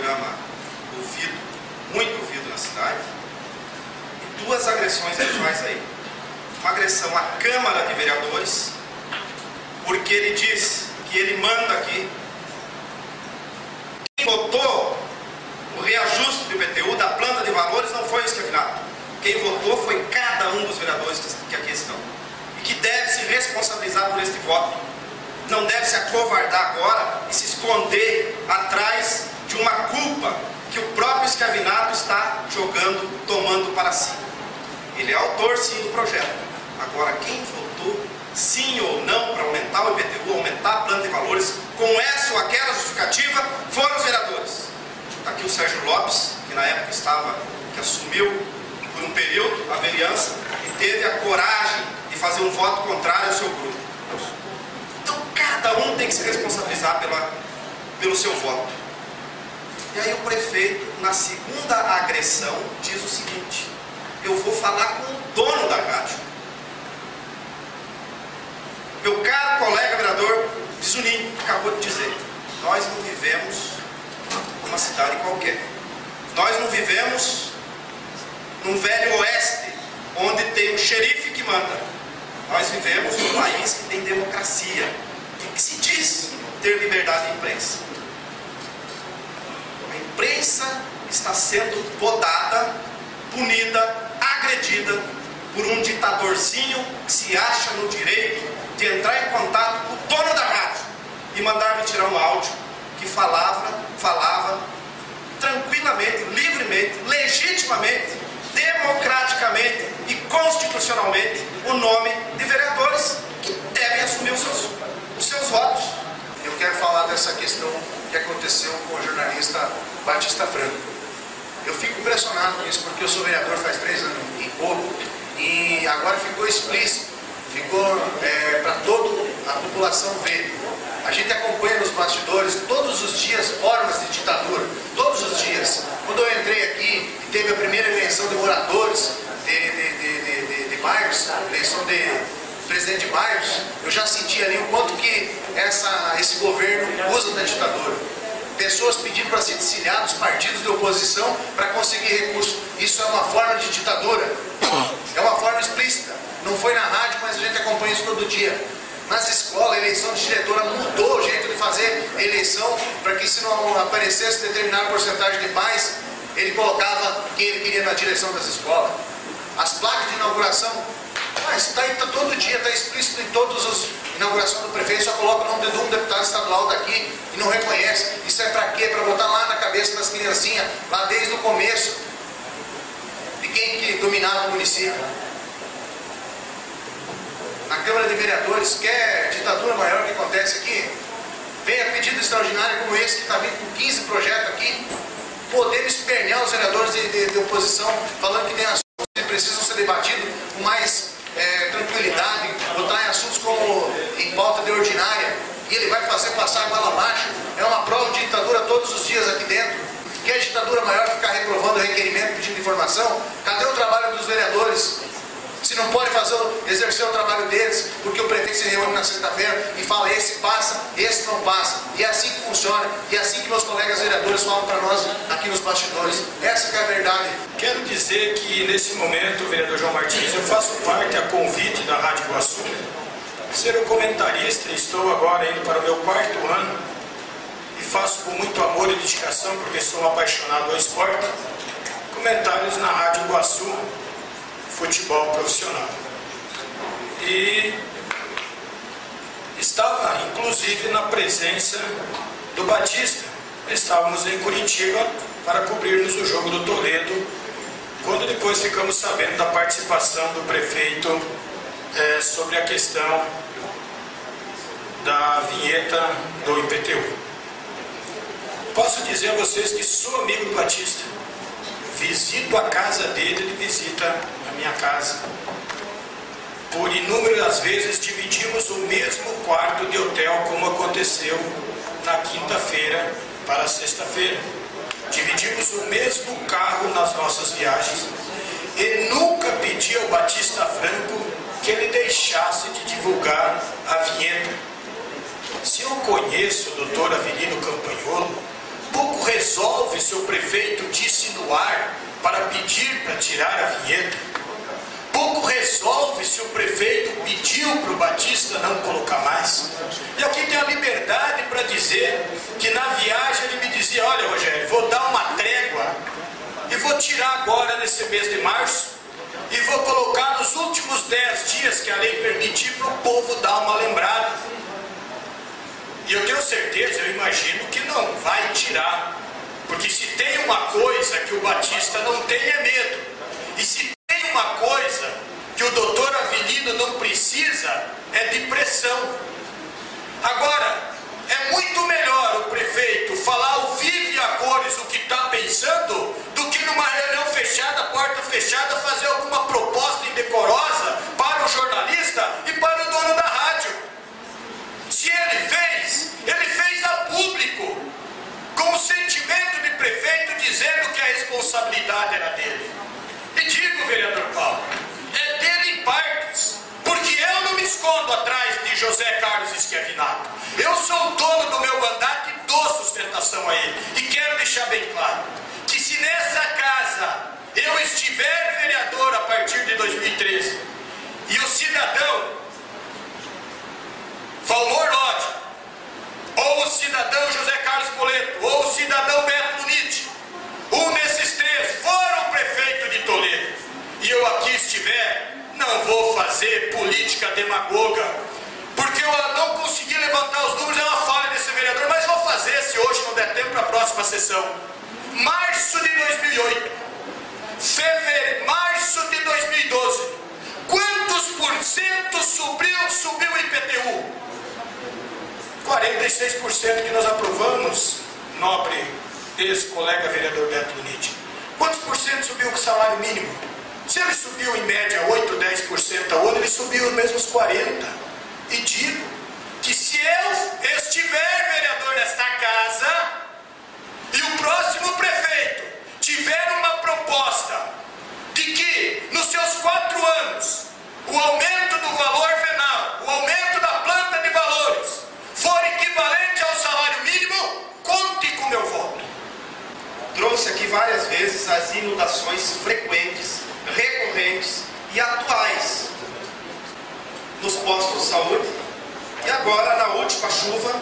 programa muito ouvido na cidade, e duas agressões visuais aí. Uma agressão à Câmara de Vereadores, porque ele diz que ele manda aqui. Quem votou o reajuste do IPTU da planta de valores não foi o Escavinato. Quem votou foi cada um dos vereadores que aqui estão. E que deve se responsabilizar por este voto. Não deve se acovardar agora e se esconder atrás de uma culpa que o próprio Escavinato está jogando, tomando para si. Ele é autor, sim, do projeto. Agora, quem votou sim ou não para aumentar o IPTU, aumentar a planta de valores, com essa ou aquela justificativa, foram os vereadores. Está aqui o Sérgio Lopes, que na época que assumiu por um período a vereança e teve a coragem de fazer um voto contrário ao seu grupo. Então, cada um tem que se responsabilizar pelo seu voto. E aí o prefeito, na segunda agressão, diz o seguinte: eu vou falar com o dono da rádio. Meu caro colega vereador Bisunin acabou de dizer: nós não vivemos numa cidade qualquer. Nós não vivemos num velho oeste, onde tem um xerife que manda. Nós vivemos num país que tem democracia e que se diz ter liberdade de imprensa. A imprensa está sendo podada, punida, agredida por um ditadorzinho que se acha no direito de entrar em contato com o dono da rádio e mandar-me tirar um áudio que falava tranquilamente, livremente, legitimamente, democraticamente e constitucionalmente o nome de vereadores que devem assumir os seus votos. Eu quero falar dessa questão que aconteceu com o jornalista Batista Franco. Eu fico impressionado com isso, porque eu sou vereador faz 3 anos e pouco, e agora ficou explícito, ficou para toda a população ver. A gente acompanha nos bastidores todos os dias formas de ditadura, todos os dias. Quando eu entrei aqui e teve a primeira eleição de moradores de bairros, eleição de presidente de bairros, eu já senti ali o quanto que esse governo usa da ditadura. Pessoas pedindo para se desfiliar dos partidos de oposição para conseguir recursos. Isso é uma forma de ditadura, é uma forma explícita. Não foi na rádio, mas a gente acompanha isso todo dia. Nas escolas, a eleição de diretora mudou o jeito de fazer eleição, para que se não aparecesse determinada porcentagem de pais, ele colocava quem ele queria na direção das escolas. As placas de inauguração, mas está todo dia, está explícito em todas as inaugurações do prefeito, só coloca o nome de um deputado estadual daqui e não reconhece. Isso é para quê? Para botar lá na cabeça das criancinhas, lá desde o começo, de quem que dominava o município. Na Câmara de Vereadores, quer ditadura maior que acontece aqui? Vem a pedido extraordinário como esse, que está vindo com 15 projetos aqui, podendo espernear os vereadores de oposição, falando que tem assuntos que precisam ser debatidos com mais tranquilidade, botar em assuntos como em pauta de ordinária, e ele vai fazer passar a goela abaixo. É uma prova de ditadura todos os dias aqui dentro. Quer ditadura maior que ficar reprovando o requerimento, pedindo informação? Cadê o trabalho dos vereadores? Se não pode exercer o trabalho deles, porque o prefeito se reúne na sexta-feira e fala: esse passa, esse não passa. E é assim que funciona, e é assim que meus colegas vereadores falam para nós aqui nos bastidores. Essa que é a verdade. Quero dizer que nesse momento, vereador João Martins, eu faço parte a convite da Rádio Iguaçu, ser um comentarista. Estou agora indo para o meu 4º ano e faço com muito amor e dedicação, porque sou um apaixonado ao esporte, comentários na Rádio Iguaçu, futebol profissional. E estava inclusive na presença do Batista. Estávamos em Curitiba para cobrirmos o jogo do Toledo, quando depois ficamos sabendo da participação do prefeito sobre a questão da vinheta do IPTU. Posso dizer a vocês que sou amigo do Batista. Visito a casa dele, ele visita a minha casa. Por inúmeras vezes dividimos o mesmo quarto de hotel, como aconteceu na quinta-feira para sexta-feira. Dividimos o mesmo carro nas nossas viagens. E nunca pedi ao Batista Franco que ele deixasse de divulgar a vinheta. Se eu conheço o doutor Avelino Campanholo, Pouco resolve se o prefeito disse no ar para pedir para tirar a vinheta. Pouco resolve se o prefeito pediu para o Batista não colocar mais. E aqui tem a liberdade para dizer que na viagem ele me dizia: olha, Rogério, vou dar uma trégua e vou tirar agora nesse mês de março e vou colocar nos últimos 10 dias que a lei permitir para o povo dar uma lembrada. E eu tenho certeza, eu imagino que não vai tirar, porque se tem uma coisa que o Batista não tem é medo, e se tem uma coisa que o doutor Avelino não precisa é de pressão. Agora, é muito melhor o prefeito falar ao vivo e a cores o que está pensando do que numa reunião fechada, porta fechada, fazer alguma proposta indecorosa para o jornalista e para o dono da rádio. Se ele fez a público, com o sentimento de prefeito dizendo que a responsabilidade era dele. E digo, vereador Paulo, é dele em partes, porque eu não me escondo atrás de José Carlos Schiavinato. Eu sou o dono do meu mandato e dou sustentação a ele. E quero deixar bem claro que se nessa casa eu estiver vereador a partir de 2013 e o cidadão Valmor Lodge, ou o cidadão José Carlos Poleto, ou o cidadão Beto Lunite, um desses três for o prefeito de Toledo, e eu aqui estiver, não vou fazer política demagoga, porque eu não consegui levantar os números, é uma falha desse vereador, mas vou fazer se hoje não der tempo para a próxima sessão. Março de 2008, março de 2012, quantos por cento subiu o IPTU? 46% que nós aprovamos, nobre ex-colega vereador Beto Lunite. Quantos por cento subiu o salário mínimo? Se ele subiu em média 8, 10% ao ano, ele subiu os mesmos 40%. E digo que se eu estiver vereador nesta casa e o próximo prefeito tiver uma proposta de que nos seus 4 anos o aumento do valor venal, o aumento da planta de valores for equivalente ao salário mínimo, conte com meu voto. Trouxe aqui várias vezes as inundações frequentes, recorrentes e atuais nos postos de saúde, e agora, na última chuva,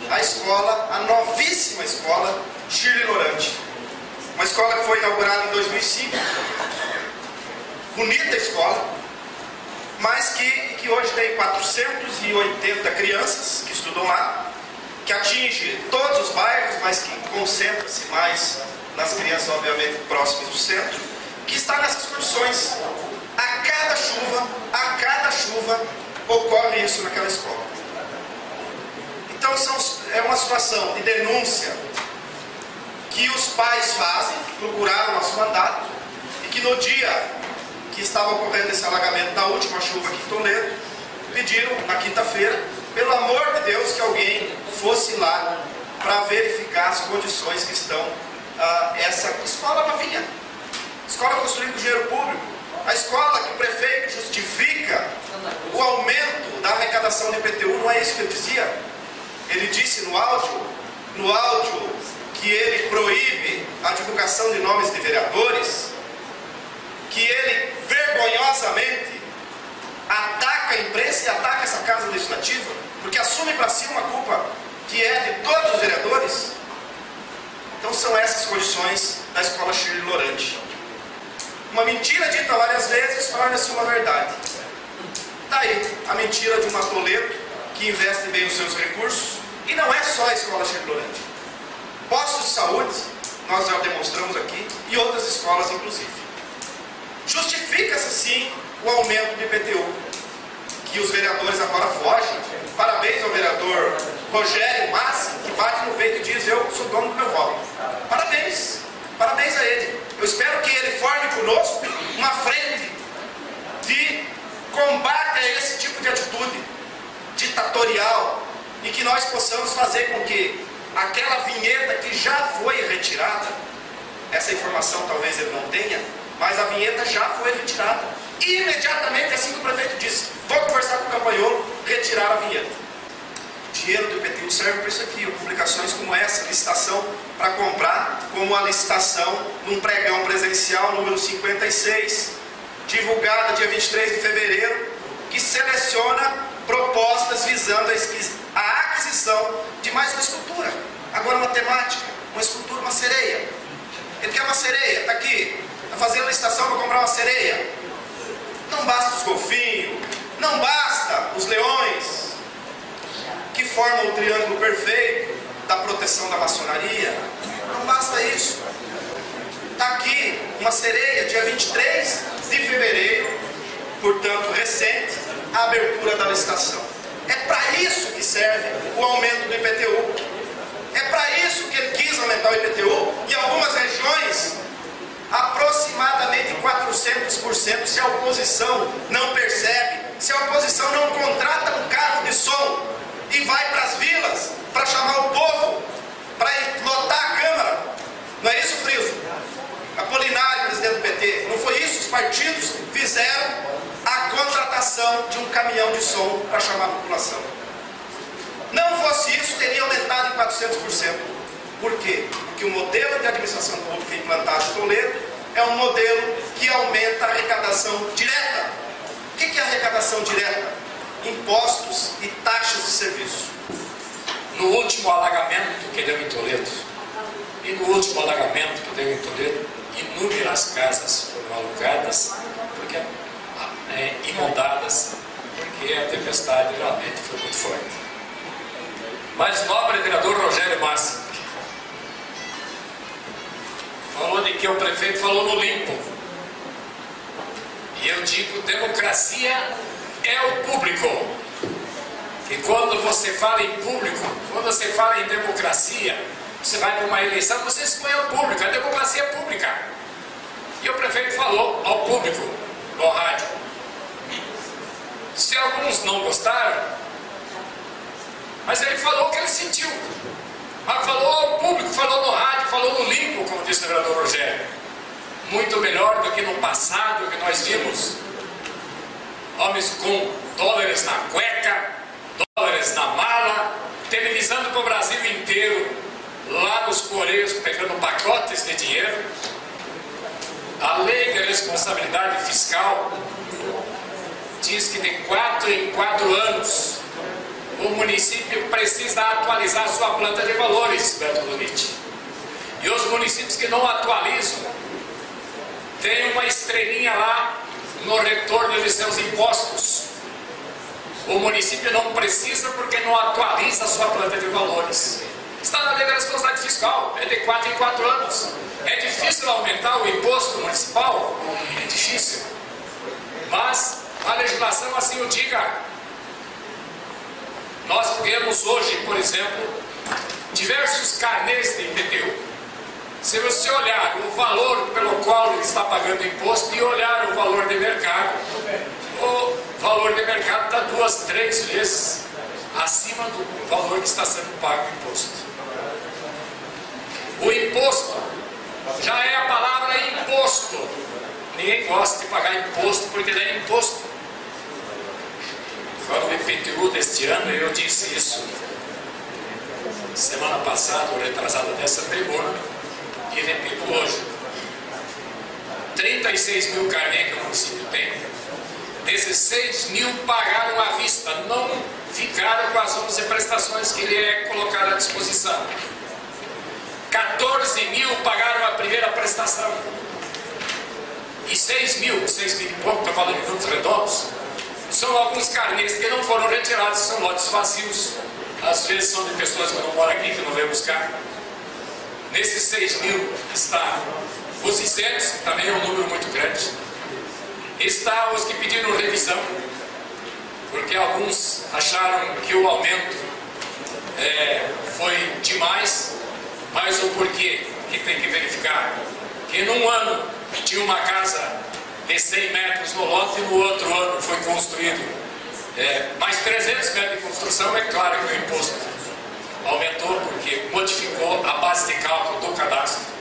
a novíssima escola Shirley Lorante. Uma escola que foi inaugurada em 2005, bonita escola, mas que hoje tem 480 crianças que estudam lá, que atinge todos os bairros, mas que concentra-se mais nas crianças, obviamente, próximas do centro, que está nessas condições. A cada chuva, ocorre isso naquela escola. Então, é uma situação de denúncia que os pais fazem, procuraram nosso mandato, e que no dia que estava ocorrendo esse alagamento da última chuva aqui em Toledo, pediram na quinta-feira, pelo amor de Deus, que alguém fosse lá para verificar as condições que estão essa escola novinha, escola construída com dinheiro público, a escola que o prefeito justifica o aumento da arrecadação do IPTU. Não é isso que ele dizia? Ele disse no áudio que ele proíbe a divulgação de nomes de vereadores, que ele vergonhosamente ataca a imprensa e ataca essa casa legislativa, porque assume para si uma culpa que é de todos os vereadores. Então são essas condições da escola Shirley Lorante. Uma mentira dita várias vezes torna-se uma verdade. Daí a mentira de uma Toledo que investe bem os seus recursos, e não é só a escola Shirley Lorante. Postos de saúde, nós já demonstramos aqui, e outras escolas inclusive. Justifica-se sim o aumento do IPTU, que os vereadores agora fogem. Parabéns ao vereador Rogério Massi, que bate no peito e diz: eu sou dono do meu voto. Parabéns a ele. Eu espero que ele forme conosco uma frente de combate a esse tipo de atitude ditatorial, e que nós possamos fazer com que aquela vinheta que já foi retirada, essa informação talvez ele não tenha, mas a vinheta já foi retirada. Imediatamente, assim que o prefeito disse: vou conversar com o Campanholo, retirar a vinheta. dinheiro do IPTU serve para isso aqui, publicações como essa, licitação para comprar, como a licitação num pregão presencial número 56, divulgada dia 23 de fevereiro, que seleciona propostas visando a aquisição de mais uma escultura. Agora uma temática, uma escultura, uma sereia. Ele quer uma sereia, está aqui, está fazendo licitação para comprar uma sereia. Não basta os golfinhos, não basta os leões, que formam o triângulo perfeito da proteção da maçonaria. Não basta isso. Está aqui uma sereia, dia 23 de fevereiro, portanto recente, a abertura da licitação. É para isso que serve o aumento do IPTU. É para isso que ele quis aumentar o IPTU. Em algumas regiões, aproximadamente 400%, se a oposição não percebe, se a oposição não contrata um carro de som e vai para as vilas para chamar o povo, para lotar a Câmara. Não é isso, Friso? Apolinário, presidente do PT. Não foi isso? Os partidos fizeram a contratação de um caminhão de som para chamar a população. Não fosse isso, teria aumentado em 400%. Por quê? Porque o modelo de administração pública implantado em Toledo é um modelo que aumenta a arrecadação direta. O que é arrecadação direta? Impostos e taxas de serviço. No último alagamento que deu em Toledo, e no último alagamento que deu em Toledo, inúmeras casas foram alugadas, porque inundadas, porque a tempestade realmente foi muito forte. Mas o nobre vereador Rogério Massa falou de que o prefeito falou no limpo. E eu digo, democracia é o público. E quando você fala em público, quando você fala em democracia, você vai para uma eleição, você escolhe o público, a democracia é pública. E o prefeito falou ao público no rádio. Se alguns não gostaram, mas ele falou o que ele sentiu. Mas falou ao público, falou no rádio, falou no limpo, como disse o vereador Rogério. Muito melhor do que no passado, que nós vimos homens com dólares na cueca, dólares na mala, televisando para o Brasil inteiro, lá nos Correios, pegando pacotes de dinheiro. A lei de responsabilidade fiscal diz que de 4 em 4 anos o município precisa atualizar sua planta de valores, Beto Lunite. E os municípios que não atualizam têm uma estrelinha lá no retorno de seus impostos. O município não precisa porque não atualiza a sua planta de valores. Está na lei da responsabilidade fiscal, é de 4 em 4 anos. É difícil aumentar o imposto municipal? É difícil. Mas a legislação assim o diga. Nós temos hoje, por exemplo, diversos carnês de IPTU. Se você olhar o valor pelo qual ele está pagando imposto e olhar o valor de mercado, o valor de mercado está 2, 3 vezes acima do valor que está sendo pago o imposto. O imposto já é a palavra imposto. Ninguém gosta de pagar imposto porque dá imposto. Agora o IPTU deste ano, eu disse isso semana passada, ou retrasada dessa tribuna, e repito hoje. 36 mil carnês que o município tem, 16 mil pagaram à vista, não ficaram com as 11 prestações que lhe é colocada à disposição. 14 mil pagaram a primeira prestação. E 6 mil e pouco, estou falando em números redondos, são alguns carnês que não foram retirados, são lotes vazios. Às vezes são de pessoas que não moram aqui, que não vêm buscar. Nesses 6 mil está os isentos, que também é um número muito grande. Está os que pediram revisão, porque alguns acharam que o aumento foi demais, mas o porquê que tem que verificar? Que num ano tinha uma casa de 100 metros no lote e no outro ano foi construído mais 300 metros de construção. É claro que o imposto aumentou porque modificou a base de cálculo do cadastro.